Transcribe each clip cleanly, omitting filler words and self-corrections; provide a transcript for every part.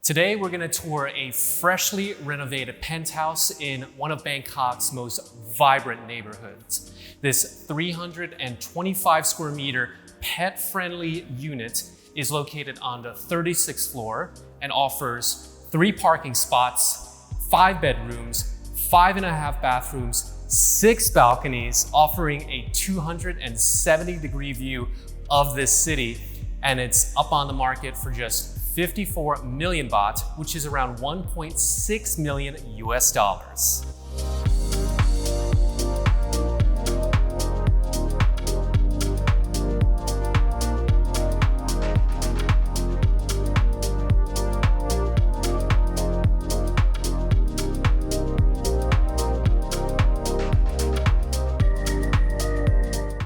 Today, we're gonna tour a freshly renovated penthouse in one of Bangkok's most vibrant neighborhoods. This 325 square meter pet-friendly unit is located on the 36th floor and offers 3 parking spots, 5 bedrooms, 5.5 bathrooms, 6 balconies, offering a 270-degree view of this city. And it's up on the market for just 54 million baht, which is around 1.6 million US dollars.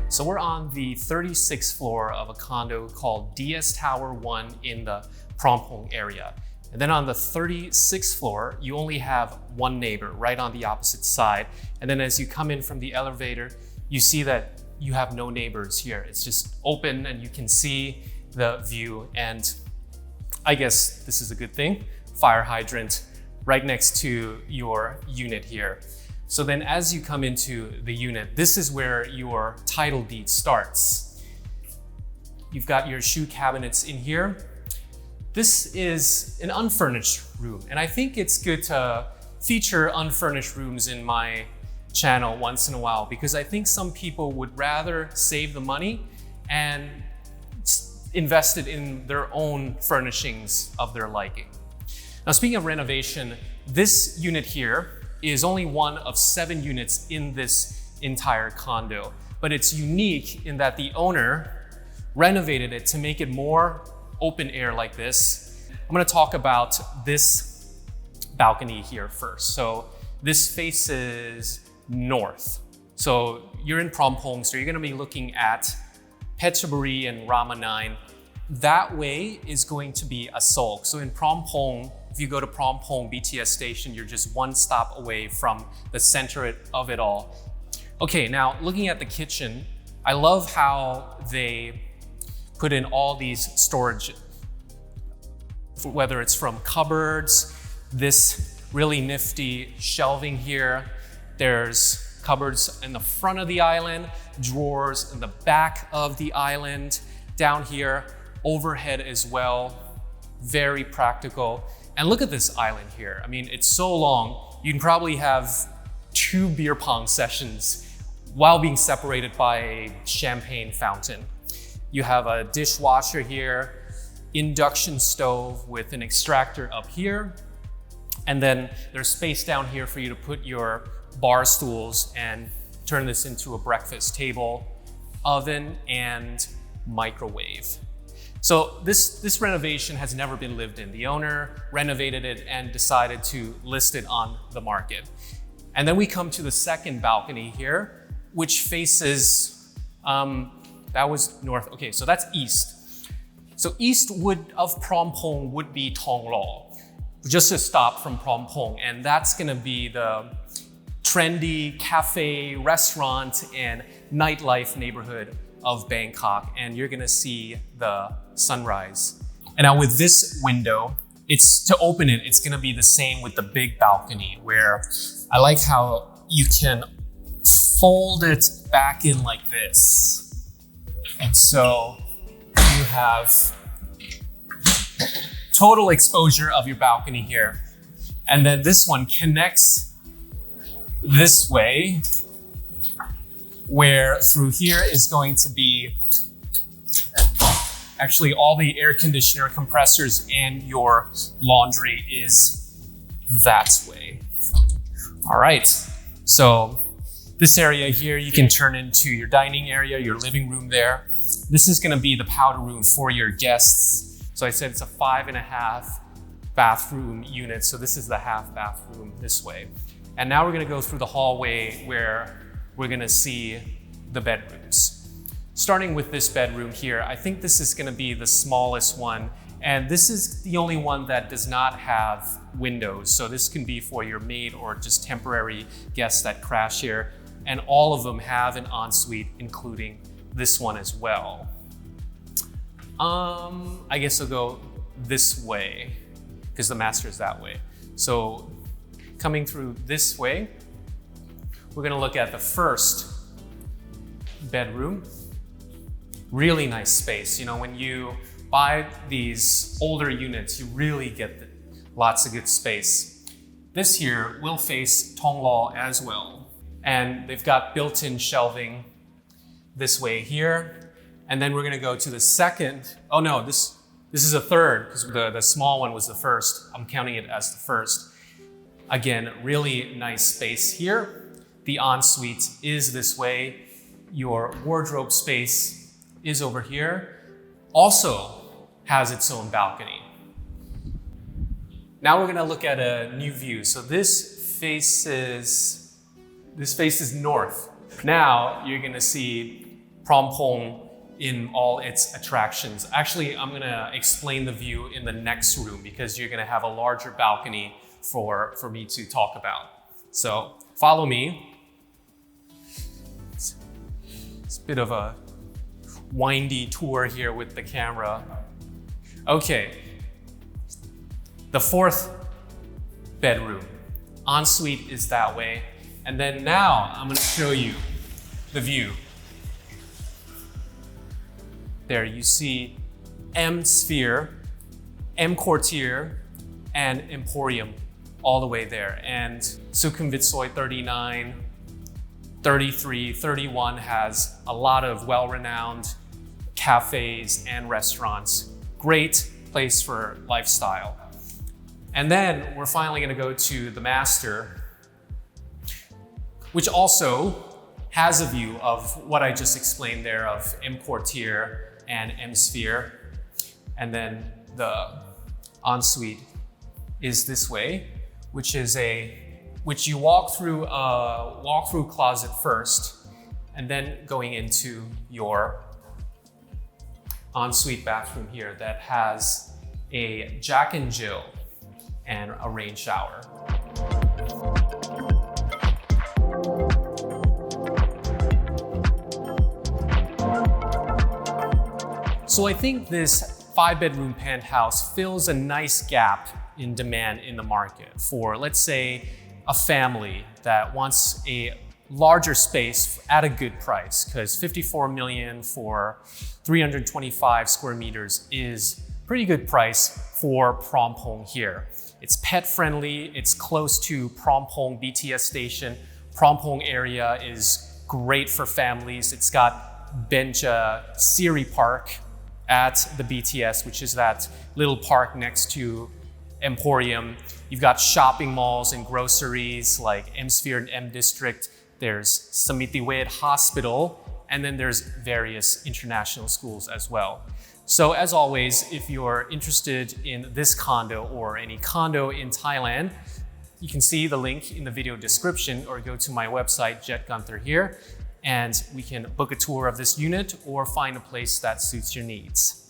So we're on the 36th floor of a condo called DS Tower 1 in the Phrom Phong area. And then on the 36th floor, you only have one neighbor right on the opposite side. And then as you come in from the elevator, you see that you have no neighbors here. It's just open and you can see the view. And I guess this is a good thing. Fire hydrant right next to your unit here. So then as you come into the unit, this is where your title deed starts. You've got your shoe cabinets in here. This is an unfurnished room, and I think it's good to feature unfurnished rooms in my channel once in a while because I think some people would rather save the money and invest it in their own furnishings of their liking. Now, speaking of renovation, this unit here is only one of 7 units in this entire condo, but it's unique in that the owner renovated it to make it more open air like this. I'm gonna talk about this balcony here first. So this faces north. So you're in Phrom Phong, so you're gonna be looking at Benchasiri and Rama 9. That way is going to be a sulk. So in Phrom Phong, if you go to Phrom Phong BTS station, you're just one stop away from the center of it all. Okay, now looking at the kitchen, I love how they put in all these storage, whether it's from cupboards, this really nifty shelving here. There's cupboards in the front of the island, drawers in the back of the island, down here, overhead as well. Very practical. And look at this island here. I mean, it's so long, you can probably have 2 beer pong sessions while being separated by a champagne fountain. You have a dishwasher here, induction stove with an extractor up here. And then there's space down here for you to put your bar stools and turn this into a breakfast table, oven, and microwave. So this renovation has never been lived in. The owner renovated it and decided to list it on the market. And then we come to the second balcony here, which faces, that was north. Okay, so that's east. So east of Phrom Phong would be Thong Lo, just a stop from Phrom Phong. And that's gonna be the trendy cafe, restaurant, and nightlife neighborhood of Bangkok, and you're gonna see the sunrise. And now with this window, to open it, it's gonna be the same with the big balcony, where I like how you can fold it back in like this. And so you have total exposure of your balcony here. And then this one connects this way, where through here is going to be actually all the air conditioner compressors and your laundry is that way. All right, so this area here you can turn into your dining area, your living room there. This is gonna be the powder room for your guests. So I said it's a 5.5 bathroom unit, so this is the half bathroom this way. And now we're gonna go through the hallway where we're gonna see the bedrooms. Starting with this bedroom here, I think this is gonna be the smallest one, and this is the only one that does not have windows. So this can be for your maid or just temporary guests that crash here. And all of them have an ensuite, including this one as well. I guess I'll go this way. because the master is that way. So coming through this way, we're gonna look at the first bedroom. Really nice space. You know, when you buy these older units, you really get lots of good space. This here will face Tonglo as well. And they've got built-in shelving this way here. And then we're gonna go to the second. Oh no, this is a third, because the small one was the first. I'm counting it as the first. Again, really nice space here. The ensuite is this way. Your wardrobe space is over here. Also has its own balcony. Now we're gonna look at a new view. So this faces north. Now you're gonna see Phrom Phong in all its attractions. Actually, I'm gonna explain the view in the next room because you're gonna have a larger balcony for me to talk about. So follow me. It's a bit of a windy tour here with the camera. Okay, the fourth bedroom. Ensuite is that way. And then now I'm gonna show you the view. There you see EmSphere, EmQuartier, and Emporium all the way there. And Sukhumvit Soi 39, 33, 31 has a lot of well-renowned cafes and restaurants. Great place for lifestyle. And then we're finally gonna go to the master, which also has a view of what I just explained there of EmQuartier and EmSphere. And then the ensuite is this way, which you walk through a walk-through closet first, and then going into your ensuite bathroom here that has a Jack and Jill and a rain shower. So I think this 5-bedroom penthouse fills a nice gap in demand in the market for, let's say, a family that wants a larger space at a good price, because 54 million for 325 square meters is pretty good price for Phrom Phong here. It's pet friendly, it's close to Phrom Phong BTS station. Phrom Phong area is great for families. It's got Benchasiri Park at the BTS, which is that little park next to Emporium. You've got shopping malls and groceries like EmSphere and M District. There's Samitiwed Hospital, and then there's various international schools as well. So as always, if you're interested in this condo or any condo in Thailand, you can see the link in the video description or go to my website, Jet Gunther here, and we can book a tour of this unit or find a place that suits your needs.